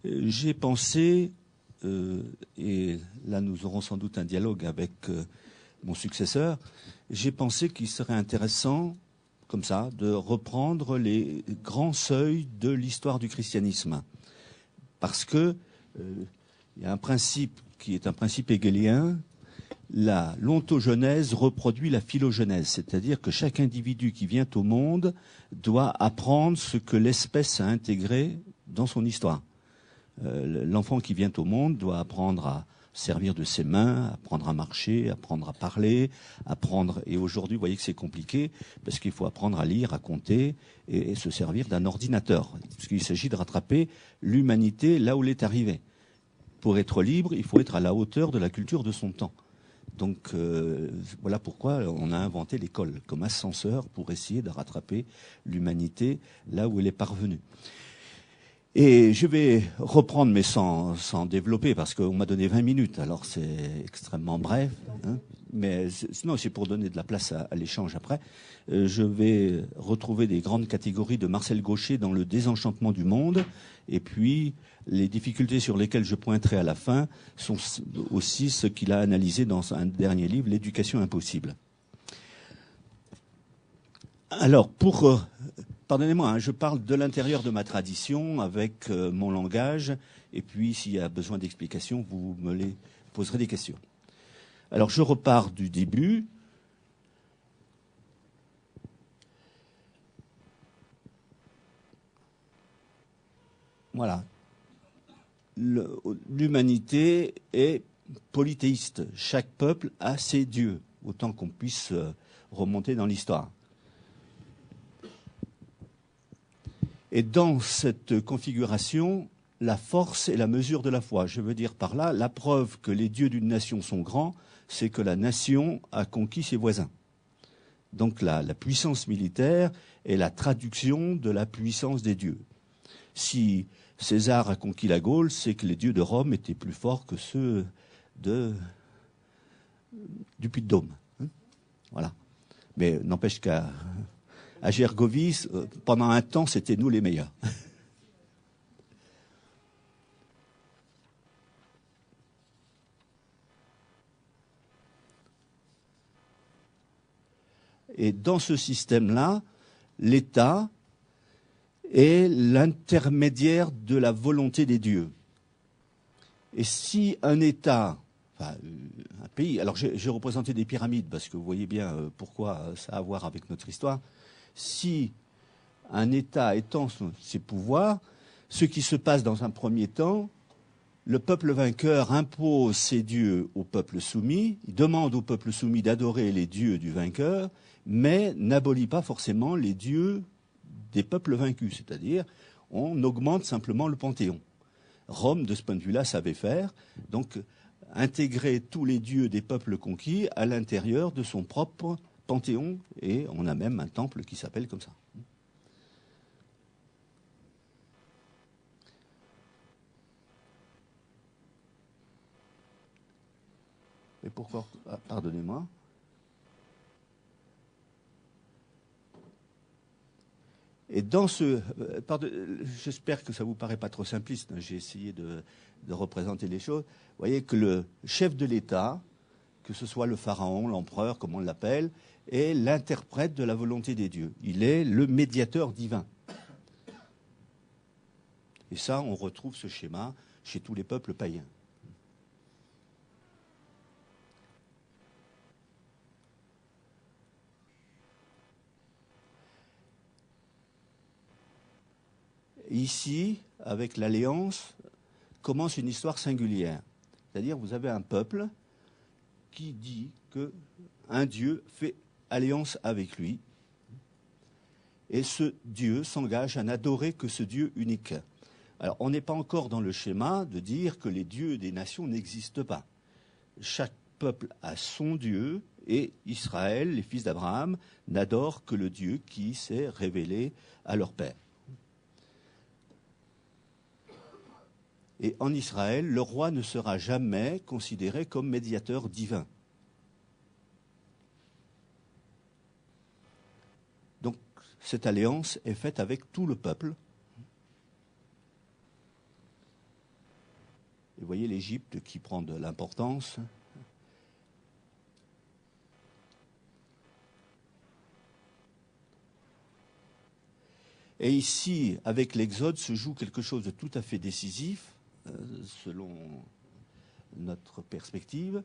J'ai pensé, et là nous aurons sans doute un dialogue avec mon successeur, j'ai pensé qu'il serait intéressant, comme ça, de reprendre les grands seuils de l'histoire du christianisme. Parce que il y a un principe qui est un principe hegelien, l'ontogenèse reproduit la philogenèse, c'est-à-dire que chaque individu qui vient au monde doit apprendre ce que l'espèce a intégré dans son histoire. L'enfant qui vient au monde doit apprendre à servir de ses mains, apprendre à marcher, apprendre à parler, apprendre. Et aujourd'hui, vous voyez que c'est compliqué parce qu'il faut apprendre à lire, à compter et se servir d'un ordinateur. Parce qu'il s'agit de rattraper l'humanité là où elle est arrivée. Pour être libre, il faut être à la hauteur de la culture de son temps. Donc voilà pourquoi on a inventé l'école comme ascenseur pour essayer de rattraper l'humanité là où elle est parvenue. Et je vais reprendre, mais sans développer, parce qu'on m'a donné 20 minutes, alors c'est extrêmement bref. Hein, mais sinon, c'est pour donner de la place à l'échange après. Je vais retrouver des grandes catégories de Marcel Gaucher dans Le désenchantement du monde. Et puis, les difficultés sur lesquelles je pointerai à la fin sont aussi ce qu'il a analysé dans un dernier livre, L'éducation impossible. Alors, pardonnez-moi, hein, je parle de l'intérieur de ma tradition avec mon langage, et puis s'il y a besoin d'explications, vous me les poserez des questions. Alors je repars du début. Voilà. L'humanité est polythéiste. Chaque peuple a ses dieux, autant qu'on puisse remonter dans l'histoire. Et dans cette configuration, la force est la mesure de la foi. Je veux dire par là, la preuve que les dieux d'une nation sont grands, c'est que la nation a conquis ses voisins. Donc la puissance militaire est la traduction de la puissance des dieux. Si César a conquis la Gaule, c'est que les dieux de Rome étaient plus forts que ceux du Puy-de-Dôme. Voilà. Mais n'empêche qu'à Gergovie, pendant un temps, c'était nous les meilleurs. Et dans ce système-là, l'État est l'intermédiaire de la volonté des dieux. Et si un État, enfin un pays, alors j'ai représenté des pyramides parce que vous voyez bien pourquoi ça a à voir avec notre histoire, si un État étend ses pouvoirs, ce qui se passe dans un premier temps, le peuple vainqueur impose ses dieux au peuple soumis, il demande au peuple soumis d'adorer les dieux du vainqueur, mais n'abolit pas forcément les dieux des peuples vaincus, c'est-à-dire on augmente simplement le panthéon. Rome, de ce point de vue-là, savait faire, donc intégrer tous les dieux des peuples conquis à l'intérieur de son propre panthéon, et on a même un temple qui s'appelle comme ça. Et pourquoi pardonnez-moi. Et dans j'espère que ça vous paraît pas trop simpliste, j'ai essayé de représenter les choses. Vous voyez que le chef de l'État, que ce soit le pharaon, l'empereur, comme on l'appelle, est l'interprète de la volonté des dieux. Il est le médiateur divin. Et ça, on retrouve ce schéma chez tous les peuples païens. Ici, avec l'Alliance, commence une histoire singulière. C'est-à-dire, vous avez un peuple qui dit qu'un Dieu fait alliance avec lui, et ce Dieu s'engage à n'adorer que ce Dieu unique. Alors, on n'est pas encore dans le schéma de dire que les dieux des nations n'existent pas. Chaque peuple a son Dieu, et Israël, les fils d'Abraham, n'adorent que le Dieu qui s'est révélé à leur père. Et en Israël, le roi ne sera jamais considéré comme médiateur divin. Donc, cette alliance est faite avec tout le peuple. Et vous voyez l'Égypte qui prend de l'importance. Et ici, avec l'Exode, se joue quelque chose de tout à fait décisif, selon notre perspective.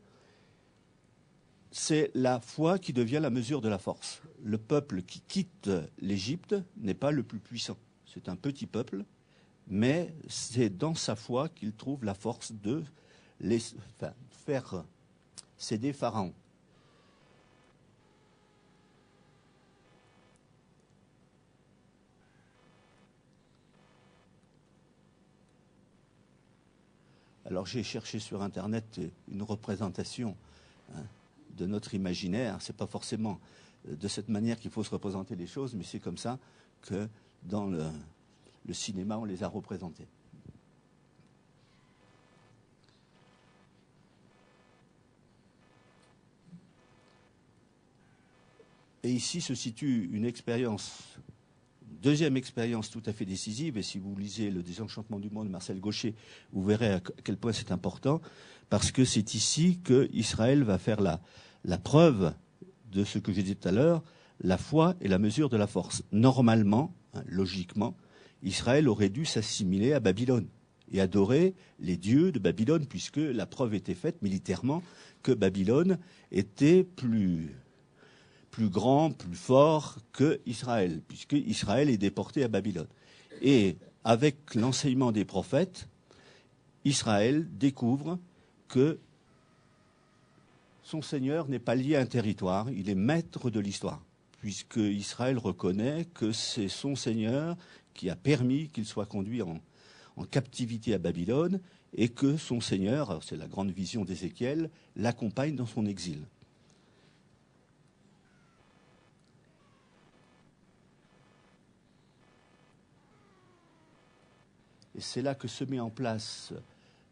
C'est la foi qui devient la mesure de la force. Le peuple qui quitte l'Égypte n'est pas le plus puissant. C'est un petit peuple, mais c'est dans sa foi qu'il trouve la force de faire céder Pharaon. Alors j'ai cherché sur Internet une représentation de notre imaginaire. Ce n'est pas forcément de cette manière qu'il faut se représenter les choses, mais c'est comme ça que dans le cinéma, on les a représentés. Et ici se situe une expérience, deuxième expérience tout à fait décisive, et si vous lisez Le Désenchantement du monde de Marcel Gauchet, vous verrez à quel point c'est important, parce que c'est ici qu'Israël va faire la preuve de ce que j'ai dit tout à l'heure, la foi est la mesure de la force. Normalement, logiquement, Israël aurait dû s'assimiler à Babylone et adorer les dieux de Babylone, puisque la preuve était faite militairement que Babylone était plus grand, plus fort que Israël, puisque Israël est déporté à Babylone. Et avec l'enseignement des prophètes, Israël découvre que son Seigneur n'est pas lié à un territoire, il est maître de l'histoire, puisque Israël reconnaît que c'est son Seigneur qui a permis qu'il soit conduit en captivité à Babylone, et que son Seigneur, c'est la grande vision d'Ézéchiel, l'accompagne dans son exil. Et c'est là que se met en place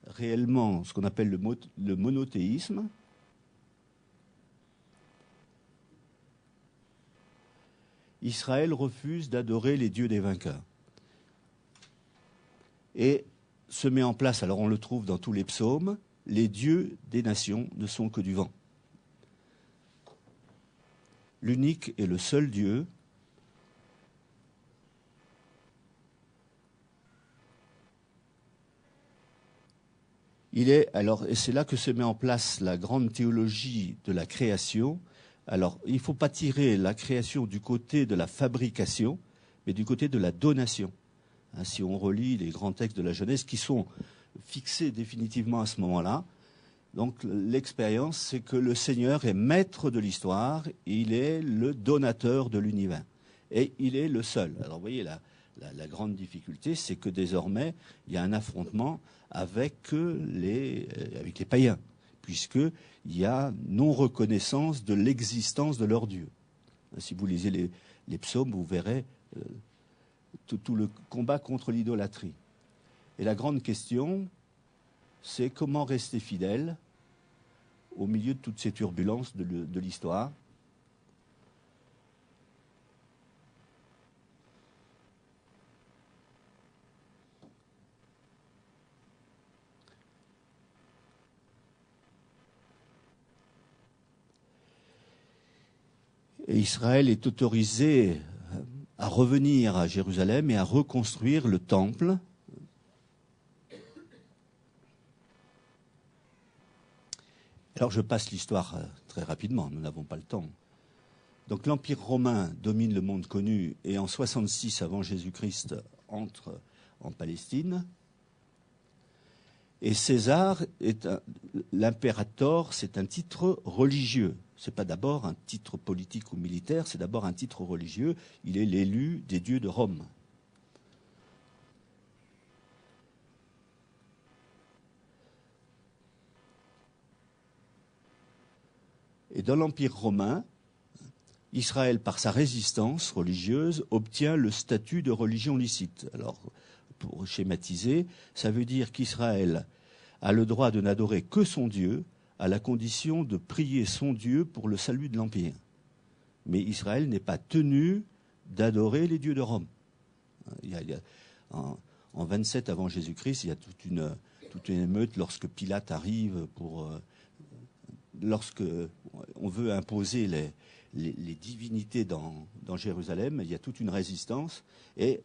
réellement ce qu'on appelle le monothéisme. Israël refuse d'adorer les dieux des vainqueurs. Et se met en place, alors on le trouve dans tous les psaumes, les dieux des nations ne sont que du vent. L'unique et le seul Dieu, et c'est là que se met en place la grande théologie de la création. Alors, il ne faut pas tirer la création du côté de la fabrication, mais du côté de la donation. Si on relit les grands textes de la Genèse qui sont fixés définitivement à ce moment-là, donc l'expérience, c'est que le Seigneur est maître de l'histoire, il est le donateur de l'univers. Et il est le seul. Alors, vous voyez, la grande difficulté, c'est que désormais, il y a un affrontement avec les païens, puisqu'il y a non-reconnaissance de l'existence de leur Dieu. Si vous lisez les psaumes, vous verrez tout le combat contre l'idolâtrie. Et la grande question, c'est comment rester fidèle au milieu de toutes ces turbulences de l'histoire. Et Israël est autorisé à revenir à Jérusalem et à reconstruire le temple. Alors je passe l'histoire très rapidement, nous n'avons pas le temps. Donc l'Empire romain domine le monde connu et en 66 avant Jésus-Christ entre en Palestine. Et César l'impérator, c'est un titre religieux. Ce n'est pas d'abord un titre politique ou militaire, c'est d'abord un titre religieux. Il est l'élu des dieux de Rome. Et dans l'Empire romain, Israël, par sa résistance religieuse, obtient le statut de religion licite. Alors, pour schématiser, ça veut dire qu'Israël a le droit de n'adorer que son Dieu, à la condition de prier son Dieu pour le salut de l'Empire. Mais Israël n'est pas tenu d'adorer les dieux de Rome. En 27 avant Jésus-Christ, il y a toute toute une émeute lorsque Pilate arrive lorsque on veut imposer les divinités dans Jérusalem, il y a toute une résistance et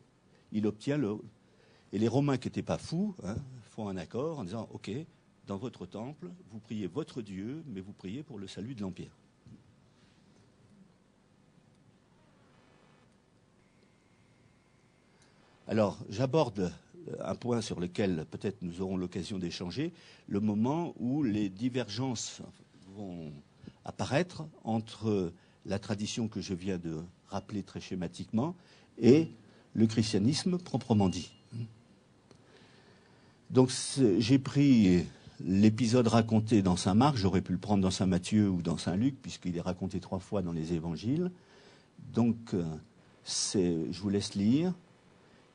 il obtient et les Romains qui n'étaient pas fous font un accord en disant « Ok, dans votre temple, vous priez votre Dieu, mais vous priez pour le salut de l'Empire. » Alors, j'aborde un point sur lequel peut-être nous aurons l'occasion d'échanger, le moment où les divergences vont apparaître entre la tradition que je viens de rappeler très schématiquement et le christianisme proprement dit. Donc j'ai pris l'épisode raconté dans saint Marc, j'aurais pu le prendre dans saint Matthieu ou dans saint Luc, puisqu'il est raconté 3 fois dans les évangiles. Donc je vous laisse lire.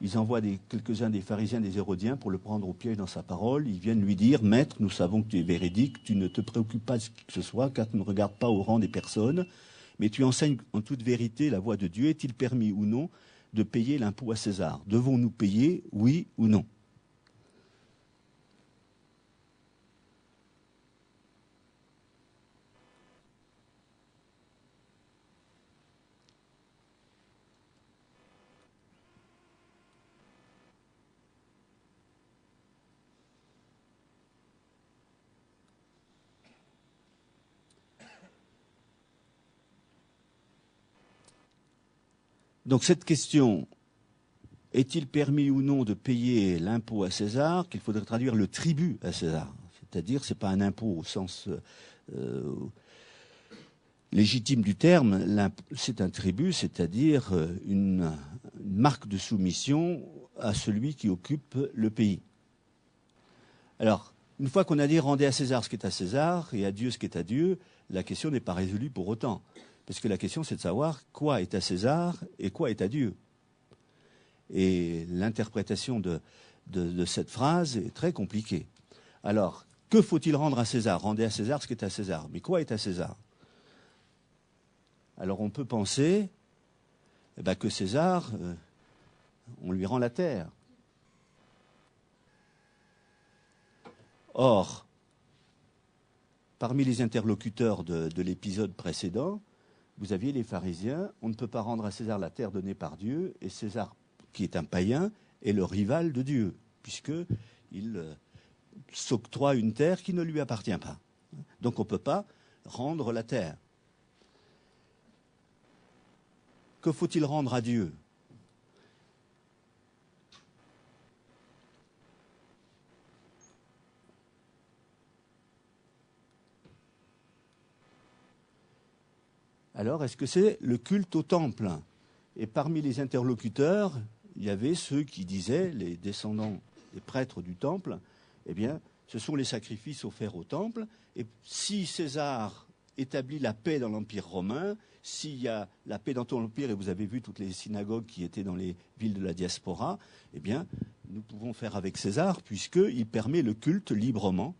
Ils envoient quelques-uns des pharisiens, des hérodiens, pour le prendre au piège dans sa parole. Ils viennent lui dire « Maître, nous savons que tu es véridique, tu ne te préoccupes pas de ce que ce soit, car tu ne regardes pas au rang des personnes, mais tu enseignes en toute vérité la voie de Dieu. Est-il permis ou non de payer l'impôt à César? Devons-nous payer, oui ou non ?» Donc cette question, est-il permis ou non de payer l'impôt à César, qu'il faudrait traduire le tribut à César. C'est-à-dire, ce n'est pas un impôt au sens légitime du terme, c'est un tribut, c'est-à-dire une marque de soumission à celui qui occupe le pays. Alors, une fois qu'on a dit rendez à César ce qui est à César et à Dieu ce qui est à Dieu, la question n'est pas résolue pour autant. Parce que la question, c'est de savoir quoi est à César et quoi est à Dieu. Et l'interprétation de cette phrase est très compliquée. Alors, que faut-il rendre à César? Rendez à César ce qui est à César. Mais quoi est à César? Alors, on peut penser que César, on lui rend la terre. Or, parmi les interlocuteurs de l'épisode précédent, vous aviez les pharisiens, on ne peut pas rendre à César la terre donnée par Dieu, et César, qui est un païen, est le rival de Dieu, puisqu'il s'octroie une terre qui ne lui appartient pas. Donc on ne peut pas rendre la terre. Que faut-il rendre à Dieu? Alors, est-ce que c'est le culte au temple? Et parmi les interlocuteurs, il y avait ceux qui disaient, les descendants des prêtres du temple, eh bien, ce sont les sacrifices offerts au temple. Et si César établit la paix dans l'Empire romain, s'il y a la paix dans tout l'Empire, et vous avez vu toutes les synagogues qui étaient dans les villes de la diaspora, eh bien, nous pouvons faire avec César, puisqu'il permet le culte librement.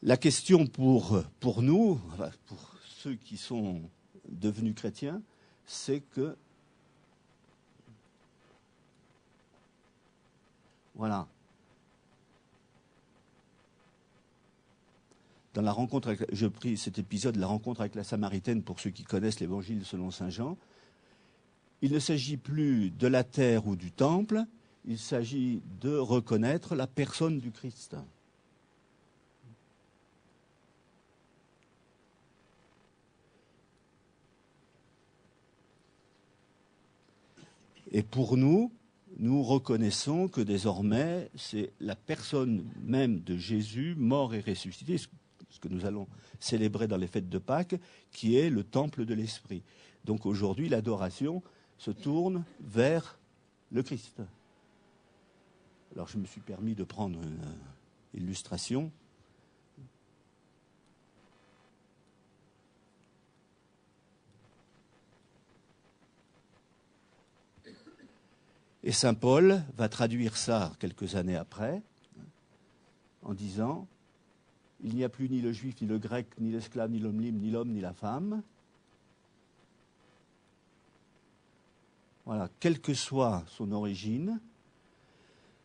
La question pour nous, pour ceux qui sont devenus chrétiens, c'est que voilà. Dans la rencontre avec, je pris cet épisode, la rencontre avec la Samaritaine, pour ceux qui connaissent l'Évangile selon saint Jean. Il ne s'agit plus de la terre ou du temple, il s'agit de reconnaître la personne du Christ. Et pour nous, nous reconnaissons que désormais, c'est la personne même de Jésus, mort et ressuscité, ce que nous allons célébrer dans les fêtes de Pâques, qui est le temple de l'Esprit. Donc aujourd'hui, l'adoration se tourne vers le Christ. Alors je me suis permis de prendre une illustration. Et saint Paul va traduire ça quelques années après, en disant « Il n'y a plus ni le juif, ni le grec, ni l'esclave, ni l'homme libre, ni l'homme, ni la femme. » Voilà, quelle que soit son origine,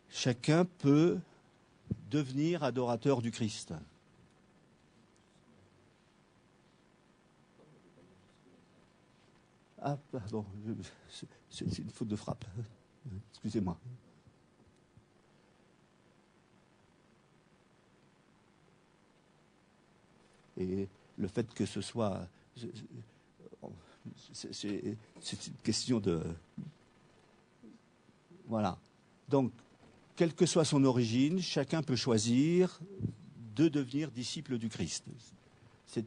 chacun peut devenir adorateur du Christ. Ah, pardon, c'est une faute de frappe. Excusez-moi. Et le fait que ce soit... C'est une question de... Voilà. Donc, quelle que soit son origine, chacun peut choisir de devenir disciple du Christ. Ce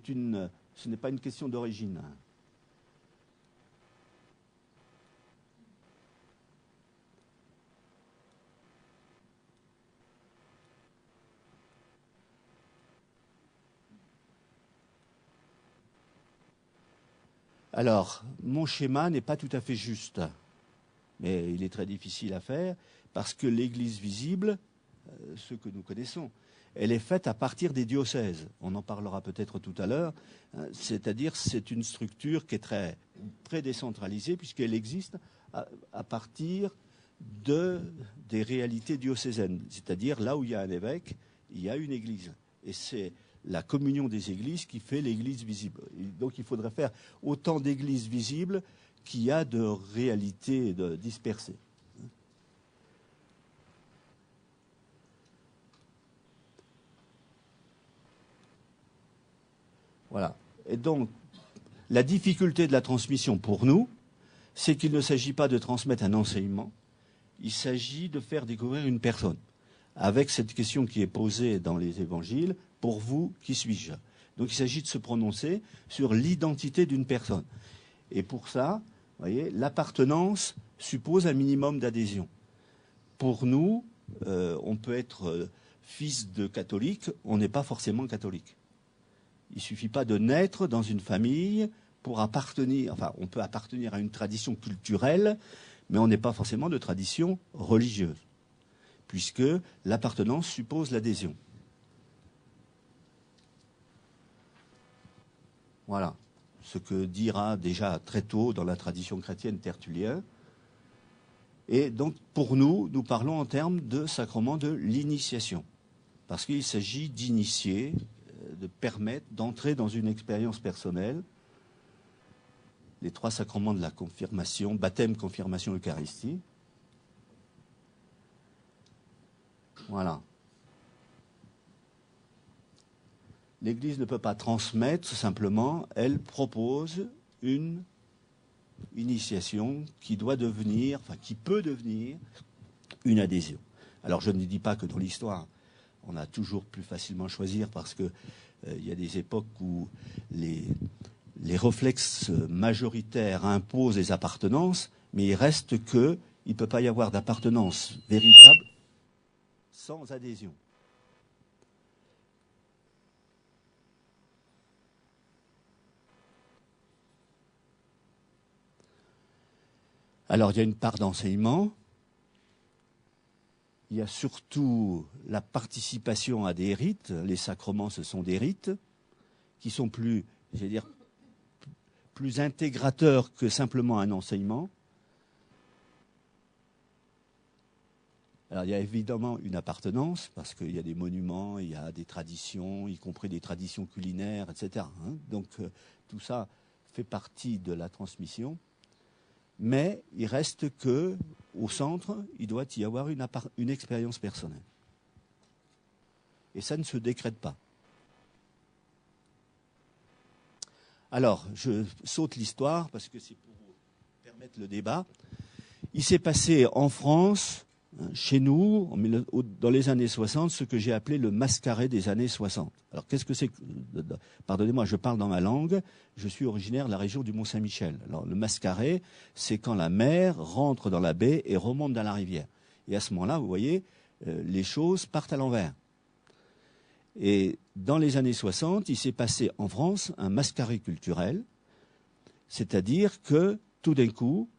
n'est pas une question d'origine. Alors, mon schéma n'est pas tout à fait juste, mais il est très difficile à faire parce que l'Église visible, ce que nous connaissons, elle est faite à partir des diocèses. On en parlera peut-être tout à l'heure. C'est-à-dire, c'est une structure qui est très, très décentralisée puisqu'elle existe à partir des réalités diocésaines. C'est-à-dire, là où il y a un évêque, il y a une église. Et c'est la communion des églises qui fait l'église visible. Et donc, il faudrait faire autant d'églises visibles qu'il y a de réalités dispersées. Voilà. Et donc, la difficulté de la transmission pour nous, c'est qu'il ne s'agit pas de transmettre un enseignement, il s'agit de faire découvrir une personne. Avec cette question qui est posée dans les évangiles, pour vous, qui suis-je? Donc il s'agit de se prononcer sur l'identité d'une personne. Et pour ça, vous voyez, l'appartenance suppose un minimum d'adhésion. Pour nous, on peut être fils de catholique, on n'est pas forcément catholique. Il ne suffit pas de naître dans une famille pour appartenir, enfin on peut appartenir à une tradition culturelle, mais on n'est pas forcément de tradition religieuse, puisque l'appartenance suppose l'adhésion. Voilà, ce que dira déjà très tôt dans la tradition chrétienne Tertullien. Et donc pour nous, nous parlons en termes de sacrement de l'initiation, parce qu'il s'agit d'initier, de permettre d'entrer dans une expérience personnelle. Les 3 sacrements de la confirmation, baptême, confirmation, Eucharistie. Voilà. L'Église ne peut pas transmettre, simplement, elle propose une initiation qui doit devenir, enfin qui peut devenir une adhésion. Alors je ne dis pas que dans l'histoire, on a toujours plus facilement choisir parce que il y a des époques où les réflexes majoritaires imposent les appartenances, mais il reste qu'il ne peut pas y avoir d'appartenance véritable sans adhésion. Alors il y a une part d'enseignement, il y a surtout la participation à des rites, les sacrements ce sont des rites, qui sont plus, je vais dire, plus intégrateurs que simplement un enseignement. Alors il y a évidemment une appartenance, parce qu'il y a des monuments, il y a des traditions, y compris des traditions culinaires, etc. Donc tout ça fait partie de la transmission. Mais il reste que, au centre, il doit y avoir une expérience personnelle. Et ça ne se décrète pas. Alors, je saute l'histoire parce que c'est pour permettre le débat. Il s'est passé en France, chez nous, dans les années 60, ce que j'ai appelé le mascaret des années 60. Alors, qu'est-ce que c'est que... Pardonnez-moi, je parle dans ma langue. Je suis originaire de la région du Mont-Saint-Michel. Alors, le mascaret, c'est quand la mer rentre dans la baie et remonte dans la rivière. Et à ce moment-là, vous voyez, les choses partent à l'envers. Et dans les années 60, il s'est passé en France un mascaret culturel, c'est-à-dire que, tout d'un coup,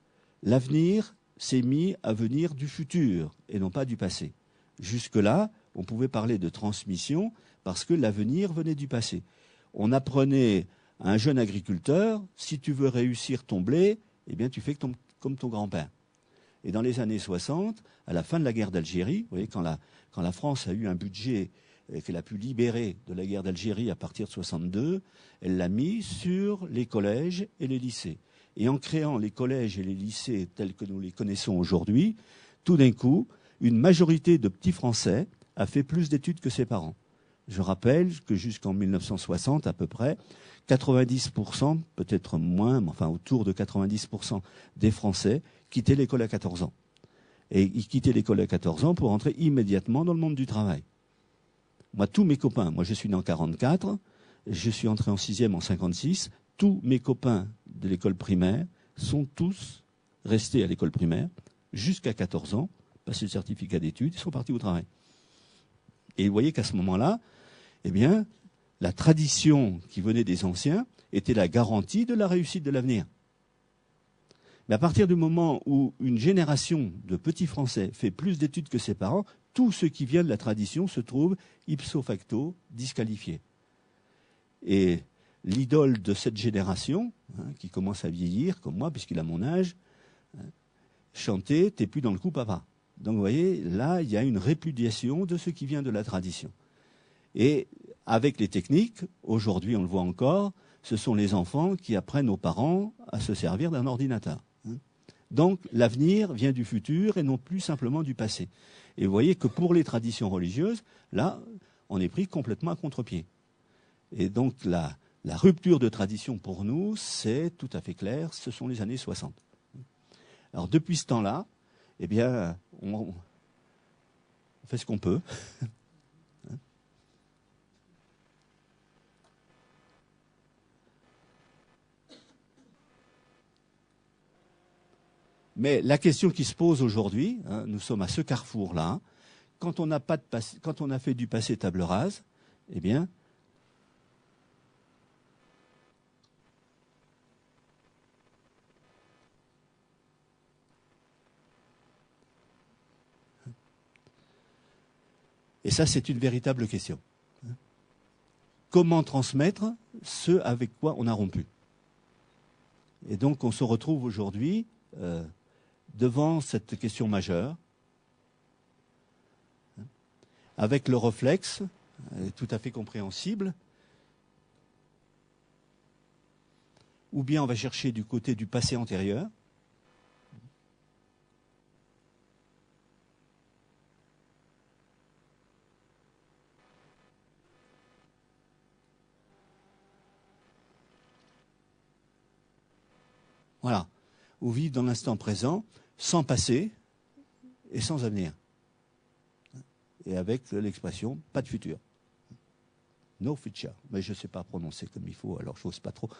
l'avenir s'est mis à venir du futur et non pas du passé. Jusque-là, on pouvait parler de transmission parce que l'avenir venait du passé. On apprenait à un jeune agriculteur, si tu veux réussir ton blé, eh bien tu fais comme ton grand-père. Et dans les années 60, à la fin de la guerre d'Algérie, vous voyez, quand la France a eu un budget qu'elle a pu libérer de la guerre d'Algérie à partir de 62, elle l'a mis sur les collèges et les lycées. Et en créant les collèges et les lycées tels que nous les connaissons aujourd'hui, tout d'un coup, une majorité de petits Français a fait plus d'études que ses parents. Je rappelle que jusqu'en 1960 à peu près, 90%, peut-être moins, mais enfin autour de 90% des Français quittaient l'école à 14 ans. Et ils quittaient l'école à 14 ans pour entrer immédiatement dans le monde du travail. Moi, tous mes copains, moi je suis né en 44, je suis entré en 6e en 56, tous mes copains de l'école primaire sont tous restés à l'école primaire jusqu'à 14 ans, passé le certificat d'études, ils sont partis au travail. Et vous voyez qu'à ce moment-là, eh bien, la tradition qui venait des anciens était la garantie de la réussite de l'avenir. Mais à partir du moment où une génération de petits Français fait plus d'études que ses parents, tout ce qui vient de la tradition se trouve ipso facto disqualifié. Et l'idole de cette génération, qui commence à vieillir, comme moi, puisqu'il a mon âge, chantait « T'es plus dans le coup, papa ». Donc vous voyez, là, il y a une répudiation de ce qui vient de la tradition. Et avec les techniques, aujourd'hui on le voit encore, ce sont les enfants qui apprennent aux parents à se servir d'un ordinateur. Donc l'avenir vient du futur et non plus simplement du passé. Et vous voyez que pour les traditions religieuses, là, on est pris complètement à contre-pied. Et donc la rupture de tradition pour nous, c'est tout à fait clair, ce sont les années 60. Alors depuis ce temps-là, eh bien, on fait ce qu'on peut. Mais la question qui se pose aujourd'hui, nous sommes à ce carrefour-là, quand on a fait du passé table rase, eh bien, et ça c'est une véritable question. Comment transmettre ce avec quoi on a rompu? Et donc on se retrouve aujourd'hui devant cette question majeure, avec le réflexe, tout à fait compréhensible, ou bien on va chercher du côté du passé antérieur, voilà, ou vivre dans l'instant présent, sans passé et sans avenir. Et avec l'expression « pas de futur ». No future. Mais je ne sais pas prononcer comme il faut, alors je n'ose pas trop.